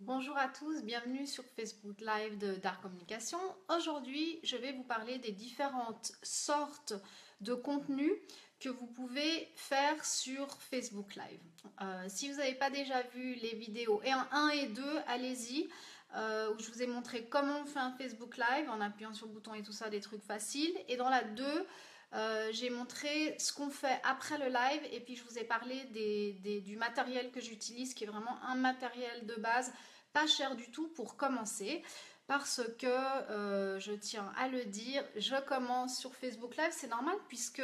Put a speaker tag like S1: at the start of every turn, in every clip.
S1: Bonjour à tous, bienvenue sur Facebook Live de Dark Communication. Aujourd'hui, je vais vous parler des différentes sortes de contenus que vous pouvez faire sur Facebook Live. Si vous n'avez pas déjà vu les vidéos 1 et 2, allez-y, où je vous ai montré comment on fait un Facebook Live en appuyant sur le bouton et tout ça, des trucs faciles. Et dans la 2, j'ai montré ce qu'on fait après le live et puis je vous ai parlé du matériel que j'utilise qui est vraiment un matériel de base pas cher du tout pour commencer parce que je tiens à le dire, je commence sur Facebook Live, c'est normal puisque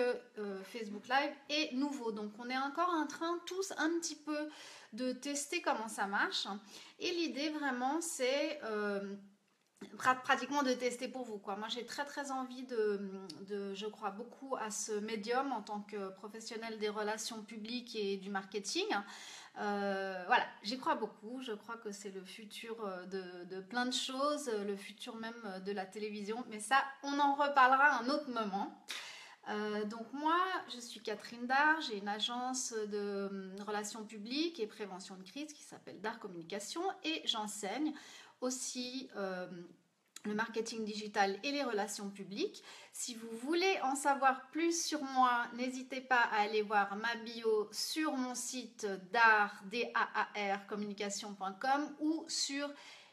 S1: Facebook Live est nouveau, donc on est encore en train tous un petit peu de tester comment ça marche et l'idée vraiment c'est pratiquement de tester pour vous quoi. Moi j'ai très envie je crois beaucoup à ce médium en tant que professionnel des relations publiques et du marketing. Voilà, j'y crois beaucoup, je crois que c'est le futur de plein de choses, le futur même de la télévision, mais ça on en reparlera un autre moment. Donc moi, je suis Catherine Dard, j'ai une agence de relations publiques et prévention de crise qui s'appelle Dard Communication et j'enseigne aussi le marketing digital et les relations publiques. Si vous voulez en savoir plus sur moi, n'hésitez pas à aller voir ma bio sur mon site dar communication.com ou sur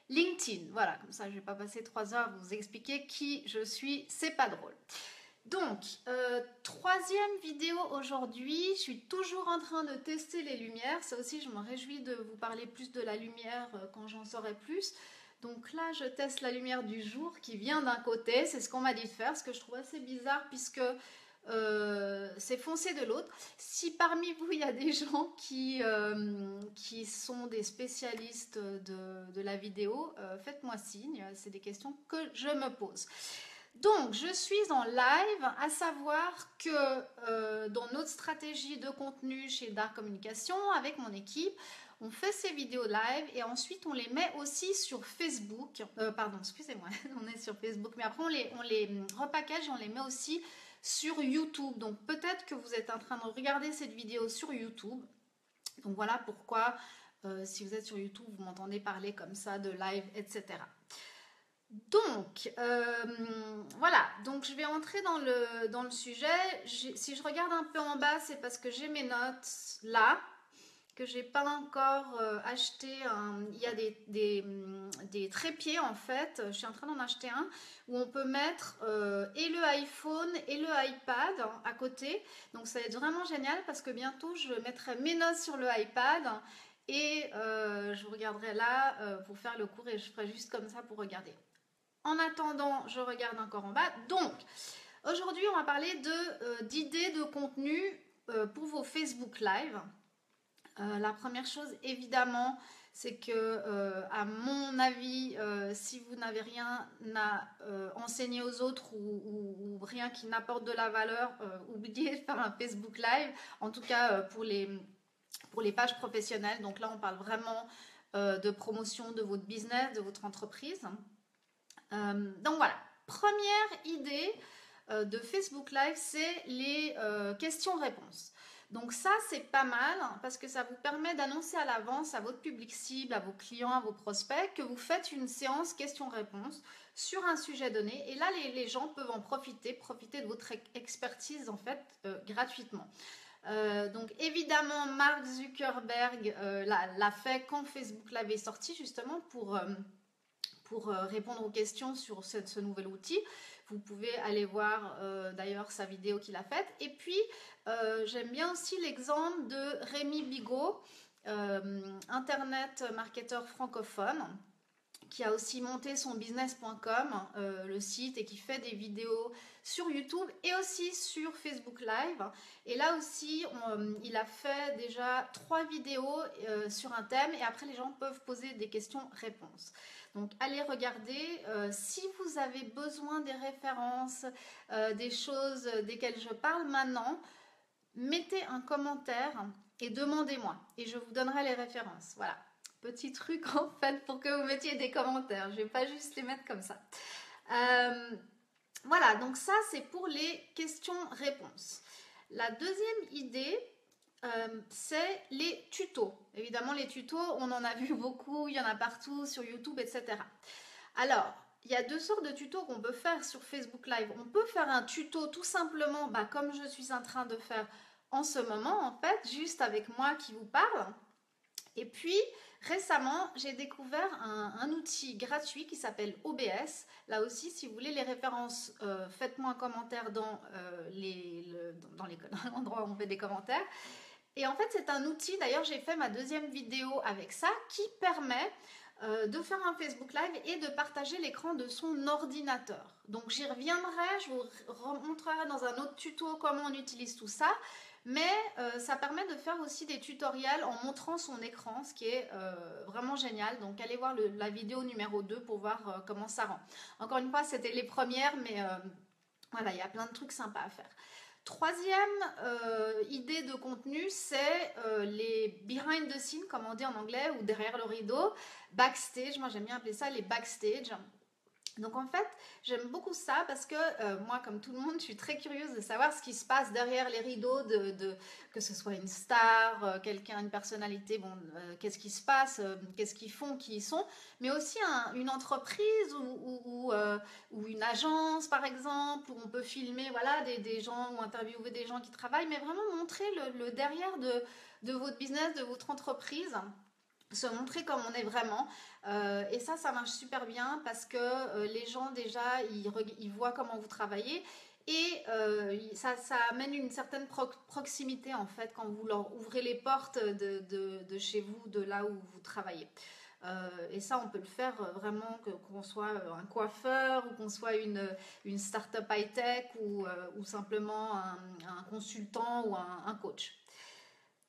S1: LinkedIn. Voilà, comme ça je ne vais pas passer 3 heures à vous expliquer qui je suis, c'est pas drôle. Donc, troisième vidéo aujourd'hui, je suis toujours en train de tester les lumières, ça aussi je me réjouis de vous parler plus de la lumière quand j'en saurai plus. Donc là je teste la lumière du jour qui vient d'un côté, c'est ce qu'on m'a dit de faire, ce que je trouve assez bizarre puisque c'est foncé de l'autre. Si parmi vous il y a des gens qui sont des spécialistes de la vidéo, faites-moi signe, c'est des questions que je me pose. Donc, je suis en live, à savoir que dans notre stratégie de contenu chez Dark Communication, avec mon équipe, on fait ces vidéos live et ensuite on les met aussi sur Facebook. Pardon, excusez-moi, on est sur Facebook, mais après on les repackage et on les met aussi sur YouTube. Donc, peut-être que vous êtes en train de regarder cette vidéo sur YouTube. Donc, voilà pourquoi, si vous êtes sur YouTube, vous m'entendez parler comme ça de live, etc. Donc, voilà, donc je vais entrer dans le sujet. Si je regarde un peu en bas, c'est parce que j'ai mes notes là, que j'ai pas encore acheté. Il y a des trépieds en fait, je suis en train d'en acheter un, où on peut mettre et le iPhone et le iPad à côté. Donc ça va être vraiment génial parce que bientôt je mettrai mes notes sur le iPad. Et je vous regarderai là pour faire le cours et je ferai juste comme ça pour regarder. En attendant, je regarde encore en bas. Donc, aujourd'hui, on va parler d'idées de contenu pour vos Facebook Live. La première chose, évidemment, c'est que, à mon avis, si vous n'avez rien à enseigner aux autres ou rien qui n'apporte de la valeur, oubliez de faire un Facebook Live. En tout cas, pour les pages professionnelles. Donc là, on parle vraiment de promotion de votre business, de votre entreprise. Donc voilà, première idée de Facebook Live, c'est les questions-réponses. Donc ça, c'est pas mal parce que ça vous permet d'annoncer à l'avance à votre public cible, à vos clients, à vos prospects, que vous faites une séance questions-réponses sur un sujet donné. Et là, les gens peuvent en profiter de votre expertise en fait gratuitement. Donc évidemment, Mark Zuckerberg l'a fait quand Facebook Live est sorti justement pour répondre aux questions sur ce nouvel outil. Vous pouvez aller voir d'ailleurs sa vidéo qu'il a faite. Et puis, j'aime bien aussi l'exemple de Rémi Bigot, internet marketeur francophone, qui a aussi monté son business.com, le site, et qui fait des vidéos sur YouTube et aussi sur Facebook Live. Et là aussi, il a fait déjà 3 vidéos sur un thème et après les gens peuvent poser des questions-réponses. Donc allez regarder. Si vous avez besoin des références, des choses desquelles je parle maintenant, mettez un commentaire et demandez-moi et je vous donnerai les références. Voilà. Petit truc en fait pour que vous mettiez des commentaires. Je ne vais pas juste les mettre comme ça. Voilà, donc ça c'est pour les questions-réponses. La deuxième idée, c'est les tutos. Évidemment, les tutos, on en a vu beaucoup, il y en a partout sur YouTube, etc. Alors, il y a deux sortes de tutos qu'on peut faire sur Facebook Live. On peut faire un tuto tout simplement, comme je suis en train de faire en ce moment, en fait, juste avec moi qui vous parle. Et puis, récemment, j'ai découvert un outil gratuit qui s'appelle OBS. Là aussi, si vous voulez les références, faites-moi un commentaire dans l'endroit où on fait des commentaires. Et en fait, c'est un outil, d'ailleurs, j'ai fait ma deuxième vidéo avec ça, qui permet de faire un Facebook Live et de partager l'écran de son ordinateur. Donc, j'y reviendrai, je vous remontrerai dans un autre tuto comment on utilise tout ça. Mais ça permet de faire aussi des tutoriels en montrant son écran, ce qui est vraiment génial. Donc allez voir la vidéo numéro 2 pour voir comment ça rend. Encore une fois, c'était les premières, mais voilà, il y a plein de trucs sympas à faire. Troisième idée de contenu, c'est les behind the scenes, comme on dit en anglais, ou derrière le rideau, backstage. Moi, j'aime bien appeler ça les backstage. Donc en fait, j'aime beaucoup ça parce que moi, comme tout le monde, je suis très curieuse de savoir ce qui se passe derrière les rideaux, que ce soit une star, quelqu'un, une personnalité, bon, qu'est-ce qui se passe, qu'est-ce qu'ils font, qui ils sont, mais aussi une entreprise ou une agence, par exemple, où on peut filmer voilà, des gens ou interviewer des gens qui travaillent, mais vraiment montrer le derrière de votre business, de votre entreprise. Se montrer comme on est vraiment et ça marche super bien parce que les gens déjà ils voient comment vous travaillez et ça amène une certaine proximité en fait quand vous leur ouvrez les portes de chez vous, de là où vous travaillez. Et ça on peut le faire vraiment qu'on soit un coiffeur ou qu'on soit une start-up high-tech ou simplement un consultant ou un coach.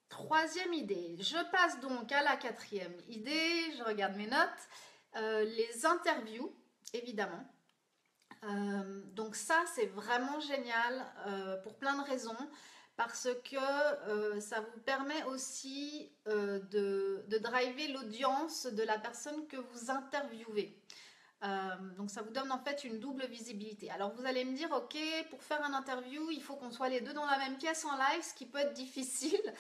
S1: Troisième idée, je passe donc à la quatrième idée, je regarde mes notes, les interviews, évidemment. Donc ça, c'est vraiment génial pour plein de raisons, parce que ça vous permet aussi de driver l'audience de la personne que vous interviewez. Donc ça vous donne en fait une double visibilité. Alors vous allez me dire, ok, pour faire un interview, il faut qu'on soit les deux dans la même pièce en live, ce qui peut être difficile.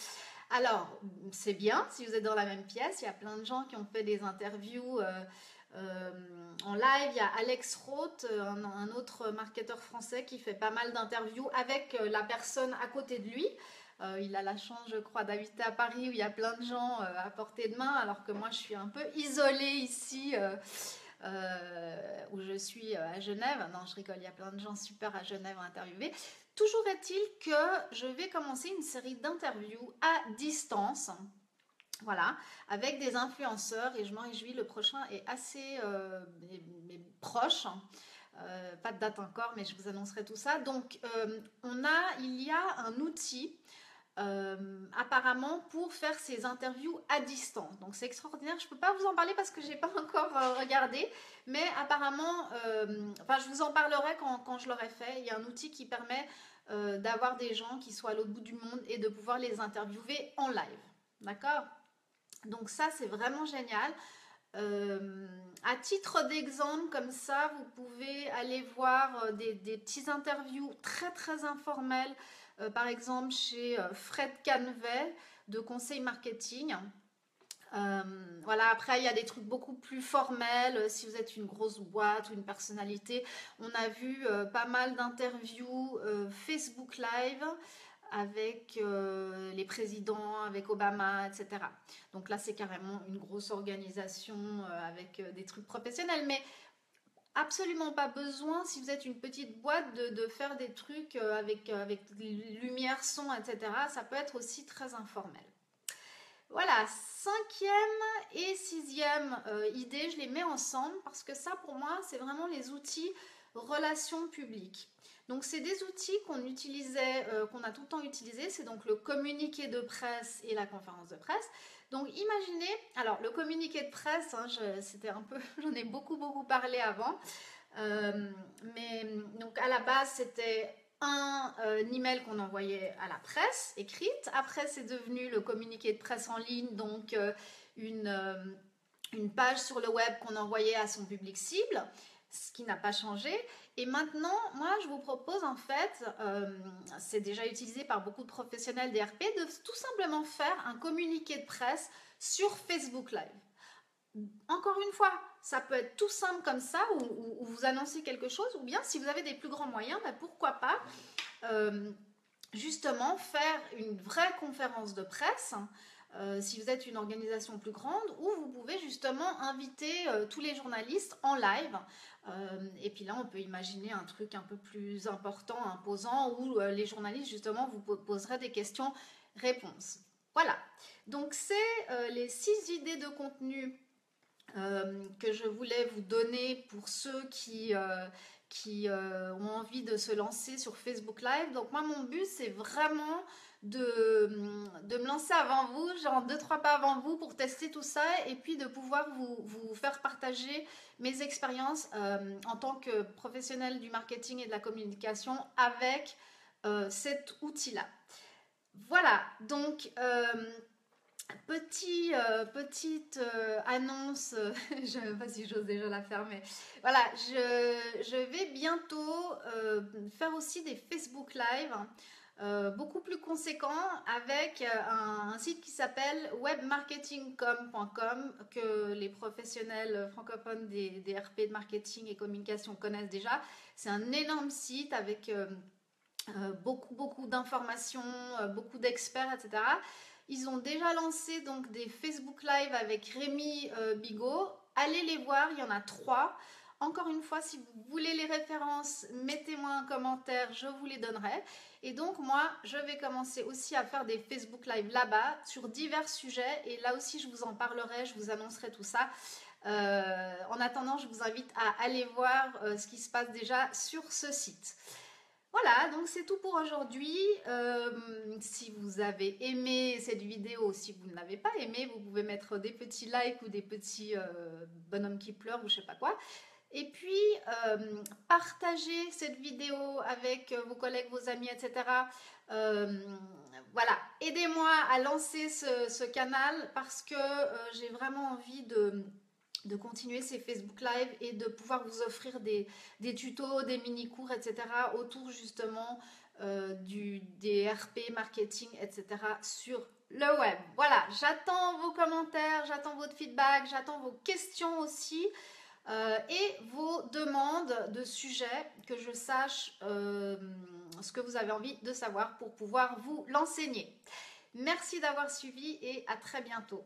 S1: Alors, c'est bien si vous êtes dans la même pièce. Il y a plein de gens qui ont fait des interviews en live. Il y a Alex Roth, un autre marketeur français qui fait pas mal d'interviews avec la personne à côté de lui. Il a la chance, je crois, d'habiter à Paris où il y a plein de gens à portée de main, alors que moi, je suis un peu isolée ici. Où je suis à Genève. Non, je rigole, il y a plein de gens super à Genève à interviewer. Toujours est-il que je vais commencer une série d'interviews à distance, voilà, avec des influenceurs et je m'en réjouis, le prochain est assez proche. Pas de date encore, mais je vous annoncerai tout ça. Donc, il y a un outil apparemment pour faire ces interviews à distance. Donc c'est extraordinaire, je ne peux pas vous en parler parce que je n'ai pas encore regardé, mais apparemment, je vous en parlerai quand je l'aurai fait. Il y a un outil qui permet d'avoir des gens qui soient à l'autre bout du monde et de pouvoir les interviewer en live. D'accord? Donc ça, c'est vraiment génial. À titre d'exemple, comme ça, vous pouvez aller voir des petites interviews très très informelles, par exemple chez Fred Canvet de Conseil Marketing. Voilà, après il y a des trucs beaucoup plus formels, si vous êtes une grosse boîte ou une personnalité. On a vu pas mal d'interviews Facebook Live avec les présidents, avec Obama, etc. Donc là, c'est carrément une grosse organisation avec des trucs professionnels, mais absolument pas besoin, si vous êtes une petite boîte, de faire des trucs avec lumière, son, etc. Ça peut être aussi très informel. Voilà, cinquième et sixième idée, je les mets ensemble parce que ça, pour moi, c'est vraiment les outils relations publiques. Donc, c'est des outils qu'on utilisait, qu'on a tout le temps utilisé. C'est donc le communiqué de presse et la conférence de presse. Donc, imaginez, alors le communiqué de presse, hein, c'était un peu, j'en ai beaucoup parlé avant. Mais donc, à la base, c'était un email qu'on envoyait à la presse écrite. Après, c'est devenu le communiqué de presse en ligne, donc une page sur le web qu'on envoyait à son public cible. ce qui n'a pas changé. Et maintenant, moi, je vous propose en fait, c'est déjà utilisé par beaucoup de professionnels des RP, de tout simplement faire un communiqué de presse sur Facebook Live. Encore une fois, ça peut être tout simple comme ça, où vous annoncez quelque chose, ou bien si vous avez des plus grands moyens, ben pourquoi pas justement faire une vraie conférence de presse, si vous êtes une organisation plus grande, où vous pouvez justement inviter tous les journalistes en live. Et puis là, on peut imaginer un truc un peu plus important, imposant, où les journalistes justement vous poseraient des questions-réponses. Voilà, donc c'est les 6 idées de contenu que je voulais vous donner pour ceux qui ont envie de se lancer sur Facebook Live. Donc moi, mon but, c'est vraiment de me lancer avant vous, genre 2-3 pas avant vous, pour tester tout ça et puis de pouvoir vous faire partager mes expériences en tant que professionnel du marketing et de la communication avec cet outil-là. Voilà, donc petite annonce, je ne sais pas si j'ose déjà la faire, mais voilà, je vais bientôt faire aussi des Facebook Live beaucoup plus conséquents avec un site qui s'appelle webmarketingcom.com, que les professionnels francophones des RP de marketing et communication connaissent déjà. C'est un énorme site avec beaucoup d'informations, beaucoup d'experts, etc. Ils ont déjà lancé donc des Facebook Live avec Rémi Bigot. Allez les voir, il y en a 3. Encore une fois, si vous voulez les références, mettez-moi un commentaire, je vous les donnerai. Et donc moi, je vais commencer aussi à faire des Facebook Live là-bas sur divers sujets. Et là aussi, je vous en parlerai, je vous annoncerai tout ça. En attendant, je vous invite à aller voir ce qui se passe déjà sur ce site. Voilà, donc c'est tout pour aujourd'hui. Si vous avez aimé cette vidéo, si vous ne l'avez pas aimé, vous pouvez mettre des petits likes ou des petits bonhommes qui pleurent ou je sais pas quoi. Et puis, partagez cette vidéo avec vos collègues, vos amis, etc. Voilà, aidez-moi à lancer ce canal parce que j'ai vraiment envie de continuer ces Facebook Live et de pouvoir vous offrir des tutos, des mini-cours, etc. autour justement des RP, marketing, etc. sur le web. Voilà, j'attends vos commentaires, j'attends votre feedback, j'attends vos questions aussi et vos demandes de sujets, que je sache ce que vous avez envie de savoir pour pouvoir vous l'enseigner. Merci d'avoir suivi et à très bientôt.